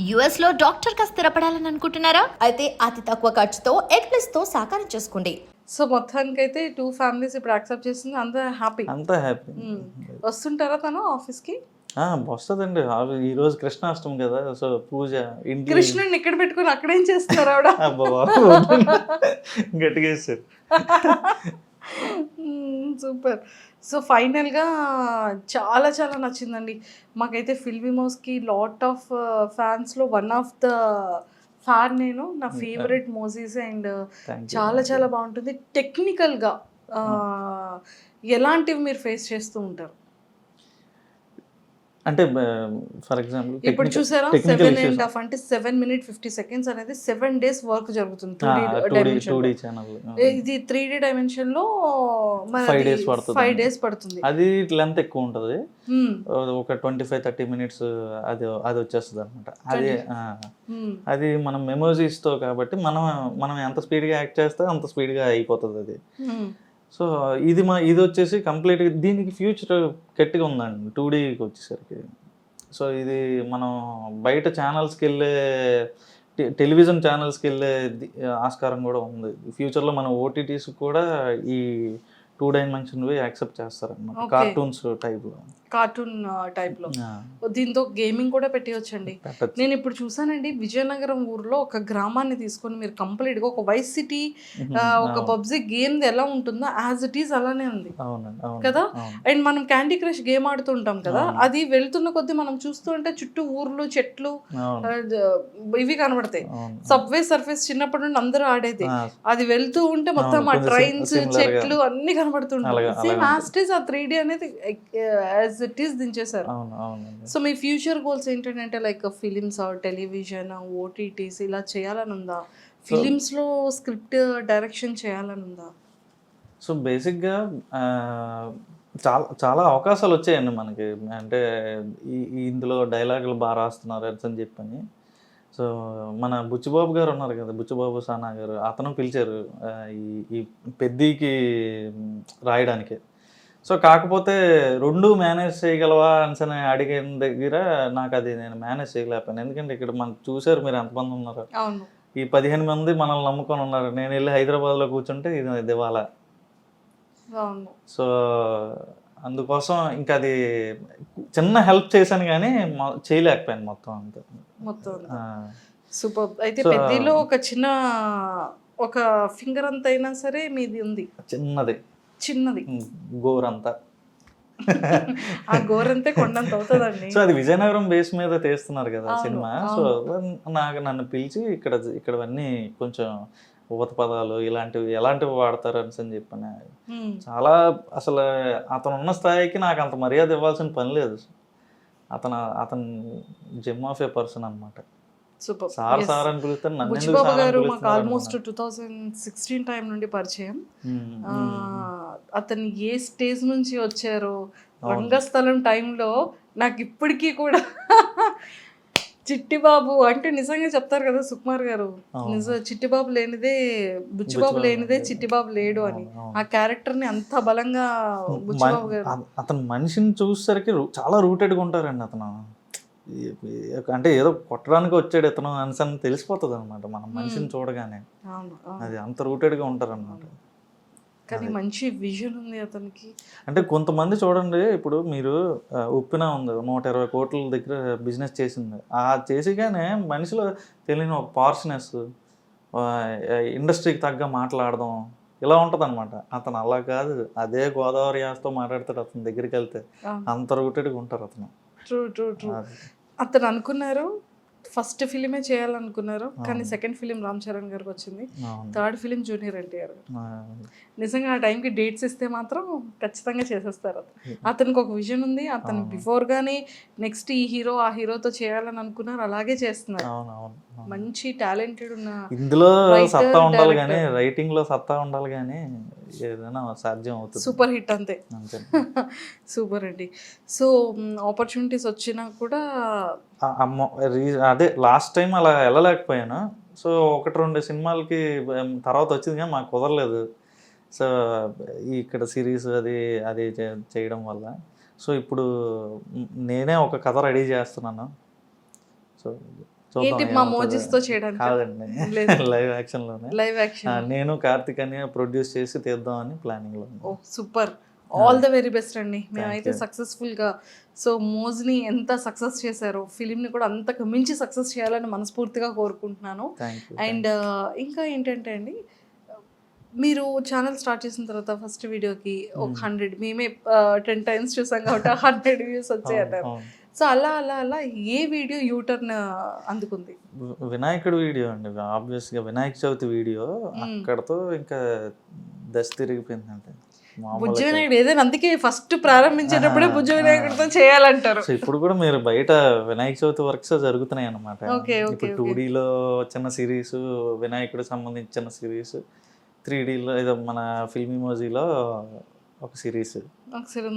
US లో doctor గా స్థిరపడాలని అనుకుంటున్నారా? అయితే అతి తక్కువ ఖర్చుతో ఎగ్ప్లస్ తో సాకారం చేసుకోండి. సో మొత్తానికైతే 2 ఫ్యామిలీస్ ఇప్పుడు యాక్సెప్ట్ చేసింది. అంతా హ్యాపీ. అంతా హ్యాపీ. వస్తుంటారా తను ఆఫీస్కి? వస్తుందండి. ఈరోజు కృష్ణాష్టమి కదా, సో పూజ ఇంటి కృష్ణుడిని ఇక్కడ పెట్టుకుని అక్కడేం చేస్తున్నారు ఆవిడ? అబ్బా గట్టిగా వేస్తారు. సూపర్. సో ఫైనల్గా చాలా చాలా నచ్చిందండి మాకైతే. ఫిల్మీ మౌస్కి లాట్ ఆఫ్ ఫ్యాన్స్లో వన్ ఆఫ్ ద ఫ్యాన్ నేను. నా ఫేవరెట్ మోసీస్ అండ్ చాలా చాలా బాగుంటుంది. టెక్నికల్గా ఎలాంటివి మీరు ఫేస్ చేస్తూ ఉంటారు? అంటే ఫర్ ఎగ్జాంపుల్ ఇప్పుడు చూసారా 7.5 అంటే 7 minutes 50 seconds అనేది 7 days వర్క్ జరుగుతుంది 2D ఛానల్. ఇది 3D డైమెన్షన్ లో 5 days పడుతుంది. అది లెంత్ ఎక్కువ ఉంటుంది. ఒక 25-30 minutes అది వచ్చేస్తుంది అనమాట. అది మనం మెమోరీస్ తో కాబట్టి మనం ఎంత స్పీడ్ గా యాక్ట్ చేస్తే అంత స్పీడ్ గా అయిపోతుంది అది. సో ఇది వచ్చేసి కంప్లీట్గా దీనికి ఫ్యూచర్ గట్టిగా ఉందండి 2Dకి వచ్చేసరికి. సో ఇది మనం బయట ఛానల్స్కి వెళ్ళే టెలివిజన్ ఛానల్స్కి వెళ్ళే ఆస్కారం కూడా ఉంది. ఫ్యూచర్లో మన ఓటీటీస్ కూడా ఈ 2 dimensionవి యాక్సెప్ట్ చేస్తారన్నమాట. కార్టూన్స్ టైప్లో. కార్టూన్ టైప్లో దీంతో గేమింగ్ కూడా పెట్టవచ్చండి. నేను ఇప్పుడు చూసానండి విజయనగరం ఊర్లో ఒక గ్రామాన్ని తీసుకొని మీరు కంప్లీట్గా ఒక వైస్ సిటీ ఒక పబ్జీ గేమ్ ఎలా ఉంటుందో యాజ్ ఇట్ ఈస్ అలానే ఉంది కదా. అండ్ మనం క్యాండీ క్రష్ గేమ్ ఆడుతుంటాం కదా, అది వెళ్తున్న కొద్దీ మనం చూస్తూ ఉంటే చుట్టూ ఊర్లు చెట్లు ఇవి కనబడతాయి. సబ్వే సర్ఫేస్ చిన్నప్పటి నుండి అందరూ ఆడేది. అది వెళ్తూ ఉంటే మొత్తం ఆ ట్రైన్స్ చెట్లు అన్ని కనబడుతుంటాయి. సేమ్ యాజ్ ఇట్ ఈస్ ఆ 3D అనేది యాజ్ ఇట్ ఈస్ దించేశారు. సో మీ ఫ్యూచర్ గోల్స్ ఏంటంటే లైక్ ఫిలిమ్స్ టెలివిజన్ ఓటీటీస్ ఇలా చేయాలని ఉందా? ఫిలిమ్స్ లో స్క్రిప్ట్ డైరెక్షన్ చేయాలని ఉందా? సో బేసిక్గా చాలా చాలా అవకాశాలు వచ్చాయండి మనకి. అంటే ఇందులో డైలాగులు బాగా రాస్తున్నారు అని చెప్పని. సో మన బుచ్చిబాబు గారు ఉన్నారు కదా, బుచ్చిబాబు సానా గారు, అతను పిలిచారు ఈ పెద్దీకి రాయడానికి. సో కాకపోతే 2 మేనేజ్ చేయగలవా అని అడిగిన దగ్గర నాకు అది నేను మేనేజ్ చేయలేకపోయాను. ఎందుకంటే ఇక్కడ మనం చూసారు మీరు ఎంతమంది ఉన్నారు. ఈ 15 మంది మనల్ని నమ్ముకొని ఉన్నారు. నేను వెళ్ళి హైదరాబాద్లో కూర్చుంటే ఇది దివాలా. సో అందుకోసం ఇంకా అది చిన్న హెల్ప్ చేశాను కానీ చేయలేకపోయాను మొత్తం అంతా. సూపర్. అయితే పెద్దలో ఒక చిన్న ఒక ఫింగర్ అంత అయినా సరే మీది ఉంది. చిన్నది గోరంతా. ఆ గోరంతే కొండంత అవుతుందండి. సో అది విజయనగరం బేస్ మీద తీస్తున్నారు కదా సినిమా. సో నన్ను పిలిచి ఇక్కడవన్నీ కొంచెం ఉపత పదాలు ఎలాంటివి వాడతారు అని చెప్పని. చాలా అసలు అతను ఉన్న స్థాయికి నాకు అంత మర్యాద ఇవ్వాల్సిన పని లేదు. అతను జెమ్ ఆఫ్ ఏ పర్సన్ అనమాట. సార్ అని పిలుస్తాను. బుచ్చిబాబు గారు మాకు ఆల్మోస్ట్ 2016 టైం నుండి పరిచయం. అతను ఏ స్టేజ్ నుంచి వచ్చారో రంగస్థలం టైంలో నాకు ఇప్పటికీ కూడా చిట్టిబాబు అంటే నిజంగా చెప్తారు కదా సుకుమార్ గారు, చిట్టిబాబు లేనిదే బుచ్చిబాబు లేనిదే చిట్టిబాబు లేడు అని. ఆ క్యారెక్టర్ ని అంత బలంగా బుచ్చిబాబు గారు. అతను మనిషిని చూసేసరికి చాలా రూటెడ్గా ఉంటారండి. అతను అంటే ఏదో కొట్టడానికి వచ్చాడు ఇతను అని తెలిసిపోతుంది అనమాట మనం మనిషిని చూడగానే. అది అంత రూటెడ్గా ఉంటారు అన్నమాట. కానీ మంచి విజన్ ఉంది అతనికి. అంటే కొంతమంది చూడండి, ఇప్పుడు మీరు ఉప్పిన ఉంది 120 కోట్ల దగ్గర బిజినెస్ చేసింది. చేసిగానే మనిషిలో తెలియని ఒక పార్స్నెస్, ఇండస్ట్రీకి తగ్గ మాట్లాడడం ఇలా ఉంటుంది అనమాట. అతను అలా కాదు, అదే గోదావరి యాసతో మాట్లాడతాడు. అతని దగ్గరికి వెళ్తే అంత రూటెడ్గా ఉంటారు అతను. ట్రూ. అతను అనుకున్నారు ఫస్ట్ ఫిలిమే చేయాలనుకున్నారు, కానీ సెకండ్ ఫిలిం రామ్ చరణ్ గారికి వచ్చింది, థర్డ్ ఫిలిం జూనియర్ ఎన్టీఆర్ గారు. నిజంగా ఆ టైంకి డేట్స్ ఇస్తే మాత్రం ఖచ్చితంగా చేసేస్తారు. అతనికి ఒక విజన్ ఉంది. అతను బిఫోర్ గానే నెక్స్ట్ ఈ హీరో ఆ హీరోతో చేయాలని అనుకున్నారు, అలాగే చేస్తున్నారు. మంచి టాలెంటెడ్ ఉన్న ఇందులో సత్తా ఉండాలి కానీ, రైటింగ్ లో సత్తా ఉండాలి కానీ ఏదైనా సాధ్యం అవుతుంది. సూపర్ హిట్ అంతే. సూపర్ అండి. సో ఆపర్చునిటీస్ వచ్చినా కూడా అదే లాస్ట్ టైం అలా వెళ్ళలేకపోయాను. సో 1-2 సినిమాలకి తర్వాత వచ్చింది కానీ మాకు కుదరలేదు. సో ఇక్కడ సిరీస్ అది చేయడం వల్ల. సో ఇప్పుడు నేనే ఒక కథ రెడీ చేస్తున్నాను. సో ఏంటి మా మోజీస్ తో చేయడానికి కాదండి, లేదు. లైవ్ యాక్షన్ లోనే. Live action. నేను కార్తిక్ అని ప్రొడ్యూస్ చేసి తీద్దామని ప్లానింగ్ లో. ఓ super, all the very best అండి. మేమైతే సక్సెస్ఫుల్గా సో మోజ్ని ఎంత సక్సెస్ చేశారో ఫిలింని కూడా అంతకు మించి సక్సెస్ చేయాలని మనస్ఫూర్తిగా కోరుకుంటున్నాను. అండ్ ఇంకా ఏంటంటే అండి, మీరు ఛానల్ స్టార్ట్ చేసిన తర్వాత ఫస్ట్ వీడియోకి ఒక 100, మేమే 10 times చూసాం కాబట్టి 100 వ్యూస్ వచ్చాయి అన్నారు. సో అలా అలా అలా ఏ వీడియో యూటర్న్ అందుకుంది? వినాయకుడు వీడియో అండి, ఆబ్వియస్గా వినాయక చవితి వీడియో. అక్కడతో ఇంకా దశ తిరిగిపోయింది అంటే. బుజ్జ వినాయకుడు ఏదైనా అందుకే ఫస్ట్ ప్రారంభించేటప్పుడే బుజ్జ వినాయకుడితో చేయాలంటారు. సో ఇప్పుడు కూడా మీరు బయట వినాయక చవితి వర్క్స్ జరుగుతున్నాయి అన్నమాట. ఇప్పుడు 2Dలో చిన్న సిరీస్, వినాయకుడికి సంబంధించిన సిరీస్, 3Dలో ఏదో మన ఫిల్మ్ ఇమోజీలో ఒక సిరీస్.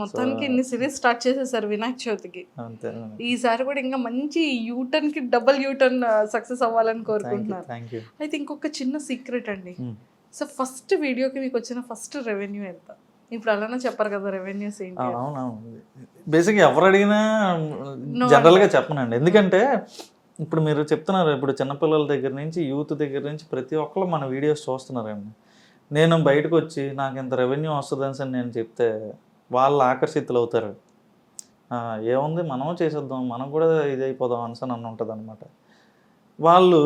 మొత్తానికి ఇన్ని సిరీస్ స్టార్ట్ చేసేసారు వినాయక చవితికి. అంతే. ఈసారి కూడా ఇంకా మంచి యూటర్న్ కి డబుల్ యూటర్న్ సక్సెస్ అవ్వాలని కోరుకుంటున్నాను. అయితే ఇంకొక చిన్న సీక్రెట్ అండి, సో ఫస్ట్ వీడియోకి మీకు వచ్చిన ఫస్ట్ రెవెన్యూ ఎంత? ఇప్పుడు అలానే చెప్పరు కదా రెవెన్యూస్ ఏంటి? అవునవును, బేసిక్గా ఎవరు అడిగినా జనరల్గా చెప్పనండి. ఎందుకంటే ఇప్పుడు మీరు చెప్తున్నారు, ఇప్పుడు చిన్నపిల్లల దగ్గర నుంచి యూత్ దగ్గర నుంచి ప్రతి ఒక్కరు మన వీడియోస్ చూస్తున్నారండి. నేను బయటకు వచ్చి నాకు ఇంత రెవెన్యూ వస్తుందని సార్ నేను చెప్తే వాళ్ళు ఆకర్షితులు అవుతారు. ఏముంది మనం చేసేద్దాం, మనం కూడా ఇది అయిపోదాం అని నన్ను ఉంటుంది అనమాట. వాళ్ళు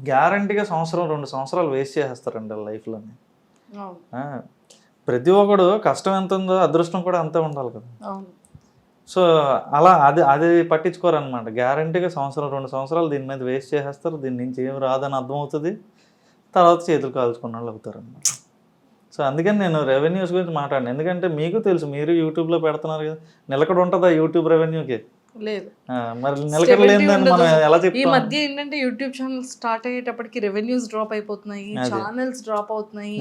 గ్యారంటీగా 1-2 సంవత్సరాలు వేస్ట్ చేసేస్తారండి వాళ్ళ లైఫ్లోని. ప్రతి ఒక్కడు కష్టం ఎంత ఉందో అదృష్టం కూడా అంతే ఉండాలి కదా. సో అలా అది పట్టించుకోరనమాట. గ్యారంటీగా 1-2 సంవత్సరాలు దీని మీద వేస్ట్ చేసేస్తారు, దీని నుంచి ఏం రాదని అర్థమవుతుంది, తర్వాత చేతులు కాల్చుకున్న వాళ్ళు అవుతారు అన్నమాట. సో అందుకని నేను రెవెన్యూస్ గురించి మాట్లాడాను. ఎందుకంటే మీకు తెలుసు, మీరు యూట్యూబ్లో పెడుతున్నారు కదా, నిలకడ ఉంటుందా యూట్యూబ్ రెవెన్యూకి? లేదు. మరి నిలకడ లేదని మనం ఎలా చెప్తాం? ఈ మధ్య ఏంటంటే యూట్యూబ్ ఛానల్ స్టార్ట్ అయ్యేటప్పటికి రెవెన్యూస్ డ్రాప్ అయిపోతున్నాయి, ఛానల్స్ డ్రాప్ అవుతున్నాయి,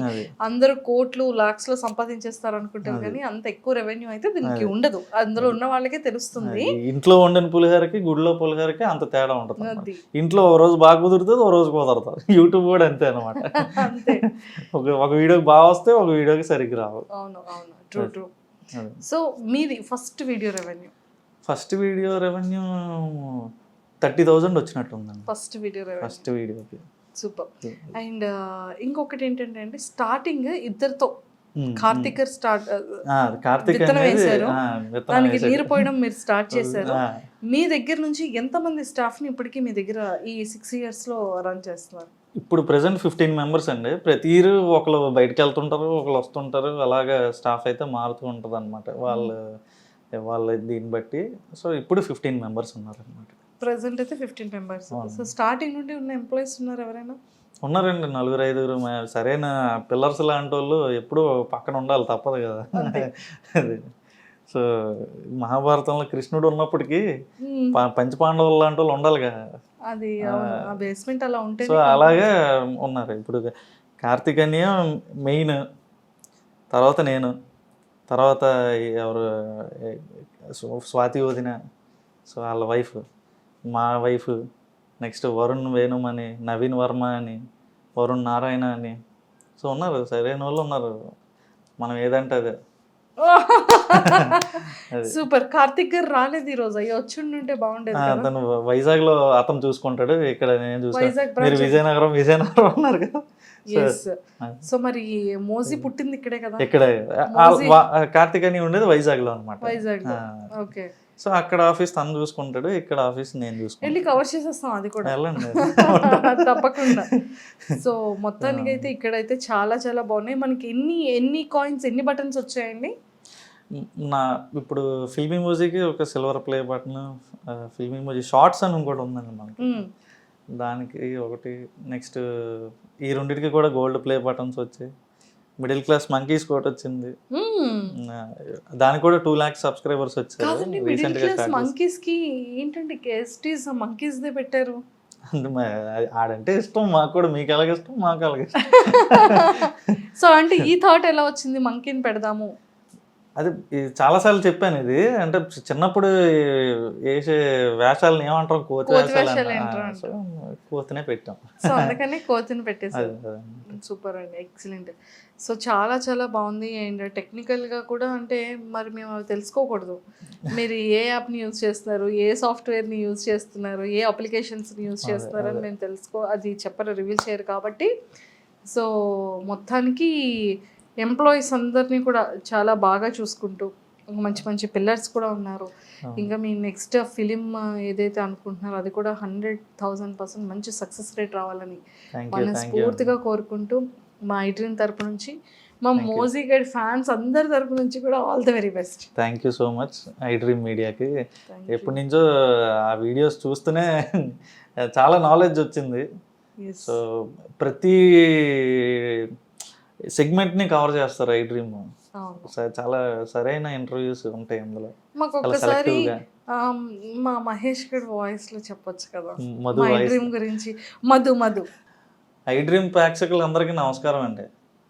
అందరూ కోట్లు లాక్స్ లో సంపాదించేస్తారు అనుకుంటారు, కానీ అంత ఎక్కువ రెవెన్యూ అయితే దీనికి ఉండదు. అందులో ఉన్న వాళ్ళకే తెలుస్తుంది. ఇంట్లో వండిన పులిహోరకి గుడిలో పులిహోరకి అంత తేడా ఉంటుంది. ఇంట్లో ఓ రోజు బాగా కుదురుతుంది, ఓ రోజు కుదరదు. యూట్యూబ్ కూడా అంతే అనమాట. అంతే, ఒక వీడియోకి బాగా వస్తే ఒక వీడియోకి సరిగ్గా రావు. అవును అవును, ట్రూ ట్రూ. సో మీది first video revenue? First video revenue 30,000 వచ్చినట్టు ఉందండి. ఫస్ట్ వీడియోకి. సూపర్. అండ్ ఇంకొకటి ఏంటంటే అండి, స్టార్టింగ్ ఇద్దరితో కార్తిక్ వేశారు, దానికి నీరు పోయడం మీరు స్టార్ట్ చేశారు. మీ దగ్గర నుంచి ఎంతమంది స్టాఫ్ ని ఇప్పటికీ మీ దగ్గర ఈ 6 years లో రన్ చేస్తున్నారు? ఇప్పుడు ప్రెసెంట్ 15 members అండి. ప్రతి ఇయర్ ఒకళ్ళు బయటకు వెళ్తుంటారు, ఒకళ్ళు వస్తుంటారు, అలాగా స్టాఫ్ అయితే మారుతూ ఉంటుంది అనమాట వాళ్ళ దీన్ని బట్టి. సో ఇప్పుడు 15 members ఉన్నారు అనమాట. ప్రెసెంట్ అయితే 15 members. సో స్టార్టింగ్ నుండి ఉన్న ఎంప్లాయీస్ ఉన్నారు ఎవరైనా? ఉన్నారండి, 4-5. సరైన పిల్లర్స్ లాంటి వాళ్ళు ఎప్పుడూ పక్కన ఉండాలి, తప్పదు కదా. అది సో మహాభారతంలో కృష్ణుడు ఉన్నప్పటికీ పంచపాండవులు లాంటి వాళ్ళు ఉండాలి కదా, అది బేస్మెంట్ అలా ఉంటే. సో అలాగే ఉన్నారు. ఇప్పుడు కార్తిక్ అన్నయ్య మెయిన్, తర్వాత నేను, తర్వాత ఎవరు స్వాతి వదిన, సో వాళ్ళ వైఫ్, మా వైఫ్, నెక్స్ట్ వరుణ్ వేణుమ్ అని, నవీన్ వర్మ అని, వరుణ్ నారాయణ అని. సో ఉన్నారు, సరైన వాళ్ళు ఉన్నారు. మనం ఏదంటే అదే. సూపర్. కార్తిక్ గారు రాలేదు ఈ రోజు, అయ్యో వచ్చి బాగుండేది. అతను వైజాగ్ లో అతను చూసుకుంటాడు, ఇక్కడ నేను చూసుకుంటాను. మీరు విజయనగరం ఉన్నారు కదా. సో మరి మోజీ పుట్టింది ఇక్కడే కదా? ఇక్కడే. కార్తిక్ అని ఉండేది వైజాగ్ లో అనమాట. వైజాగ్. ఓకే. సో అక్కడ ఆఫీస్ తను చూసుకుంటాడు, ఇక్కడ ఆఫీస్ నేను చూసుకుంటాను. వెళ్ళి కవర్ చేసేస్తాం అది కూడా, తప్పకుండా. సో మొత్తానికి అయితే ఇక్కడైతే చాలా చాలా బాగున్నాయి. మనకి ఎన్ని కాయిన్స్, ఎన్ని బటన్స్ వచ్చాయండి? ఇప్పుడు ఫిల్మ్ ఇమోజీకి ఒక silver play button, film emoji shorts అని ఇంకోటి ఉందండి మనకి, దానికి ఒకటి. నెక్స్ట్ ఈ రెండింటికి కూడా గోల్డ్ ప్లే బటన్స్ వచ్చాయి. మిడిల్ క్లాస్ మంకీస్ కోట్ వచ్చింది, దానికి కూడా 2 lakhs subscribers వచ్చారు రీసెంట్ గా. మంకీస్ కి ఏంటంటే కేస్టీస్ మంకీస్ దే పెట్టారు. ఆడంటే ఇష్టం మాకు కూడా, మీకు ఎలాగ ఇష్టం మాకు అలాగే ఇష్టం. సో అంటే ఈ థాట్ ఎలా వచ్చింది మంకీని పెడదాము? అది ఇది చాలాసార్లు చెప్పాను ఇది. అంటే చిన్నప్పుడు వేసే వేషాలను ఏమంటారు, కోతి కోతి వేషాలు వేషాలు అంటారు. ఏంట్రా సో కోతినే పెట్టాం. సో అందుకని కోతిని పెట్టేశారు. అదే, అదే. సూపర్ అండి, ఎక్సలెంట్. సో చాలా చాలా బాగుంది. అండ్ టెక్నికల్గా కూడా అంటే మరి మేము అవి తెలుసుకోకూడదు. మీరు ఏ యాప్ని యూజ్ చేస్తున్నారు, ఏ సాఫ్ట్వేర్ని యూజ్ చేస్తున్నారు, ఏ అప్లికేషన్స్ని యూజ్ చేస్తున్నారు అని మేము అది చెప్పరు, రివీల్ చేయరు కాబట్టి. సో మొత్తానికి ఎంప్లాయీస్ అందరినీ కూడా చాలా బాగా చూసుకుంటూ మంచి మంచి పిల్లర్స్ కూడా ఉన్నారు. ఇంకా మీ నెక్స్ట్ ఫిలిం ఏదైతే అనుకుంటున్నారో అది కూడా 100,000% మంచి సక్సెస్ రేట్ రావాలని మనస్ఫూర్తిగా కోరుకుంటూ మా ఐడ్రీమ్ తరపు నుంచి, మా మోజీ గైడ్ ఫ్యాన్స్ అందరి తరపు నుంచి కూడా all the very best. Thank you so much iDream మీడియాకి. ఎప్పటి నుంచో ఆ వీడియోస్ చూస్తూనే చాలా నాలెడ్జ్ వచ్చింది. సో ప్రతి సెగ్మెంట్ని కవర్ చేస్తారు ఐడ్రీమ్. చాలా సరైన ఇంటర్వ్యూస్ ఉంటాయి అందులో. మాకు ఒక్కసారి మా మహేష్ గడ్ వాయిస్ లో చెప్పొచ్చు కదా మా ఐడ్రీమ్ గురించి. మధు ఐడ్రీమ్ ప్రేక్షకులందరికీ నమస్కారం అండి.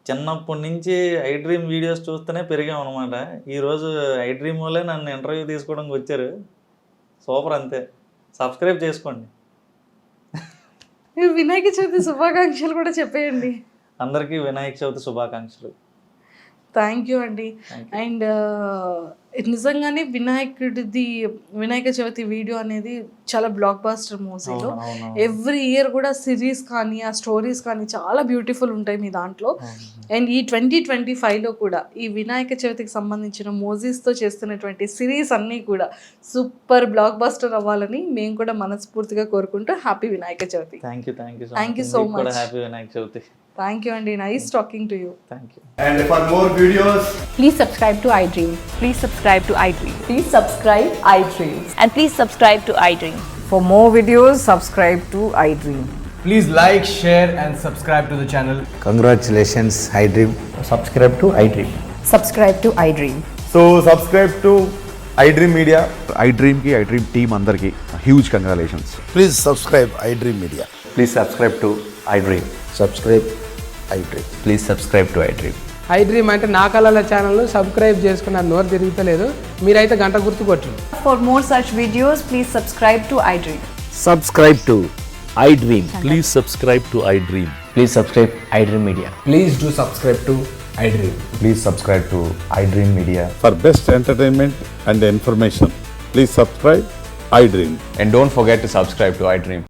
చిన్నప్పటి నుంచి ఐడ్రీమ్ వీడియోస్ చూస్తూనే పెరిగాం అనమాట. ఈరోజు ఐడ్రీమ్ వాళ్ళే నన్ను ఇంటర్వ్యూ తీసుకోవడానికి వచ్చారు. సూపర్, అంతే. సబ్స్క్రైబ్ చేసుకోండి. వినాయక చవితి శుభాకాంక్షలు కూడా చెప్పేయండి అందరికీ. వినాయక చవితి శుభాకాంక్షలు. థ్యాంక్ యూ అండి. అండ్ నిజంగానే వినాయక చవితి వీడియో అనేది చాలా బ్లాక్ బాస్టర్ మూవీలో. ఎవ్రీ ఇయర్ కూడా సిరీస్ కానీ ఆ స్టోరీస్ కానీ చాలా బ్యూటిఫుల్ ఉంటాయి మీ దాంట్లో. అండ్ ఈ 2025లో కూడా ఈ వినాయక చవితికి సంబంధించిన మోజీస్తో చేస్తున్నటువంటి సిరీస్ అన్నీ కూడా సూపర్ బ్లాక్ బాస్టర్ అవ్వాలని మేము కూడా మనస్ఫూర్తిగా కోరుకుంటూ happy Vinayaka Chavithi. Thank you so much. Happy Vinayaka Chavithi. Thank you, Andy. Nice talking to you. Thank you. And for more videos, please subscribe to iDream. Please subscribe to iDream. Please subscribe iDream. And please subscribe to iDream. For more videos, subscribe to iDream. please like, share, and subscribe to the channel. Congratulations, iDream. Subscribe to iDream. Subscribe to iDream. So subscribe to iDream Media. iDream team andarki huge congratulations. Please subscribe iDream Media. Please subscribe to iDream. Subscribe iDream. Please subscribe to iDream. iDream అంటే నా కళల ఛానల్ను subscribe చేసుకున్న నోరు తిరుగుతలేదు. మీరైతే గంట గుర్తు కొట్టండి. For more such videos, please subscribe to iDream. Subscribe to iDream. Please subscribe to iDream. Please subscribe iDream Media. Please do subscribe to iDream. Please subscribe to iDream Media. For best entertainment and information, please subscribe iDream. And don't forget to subscribe to iDream.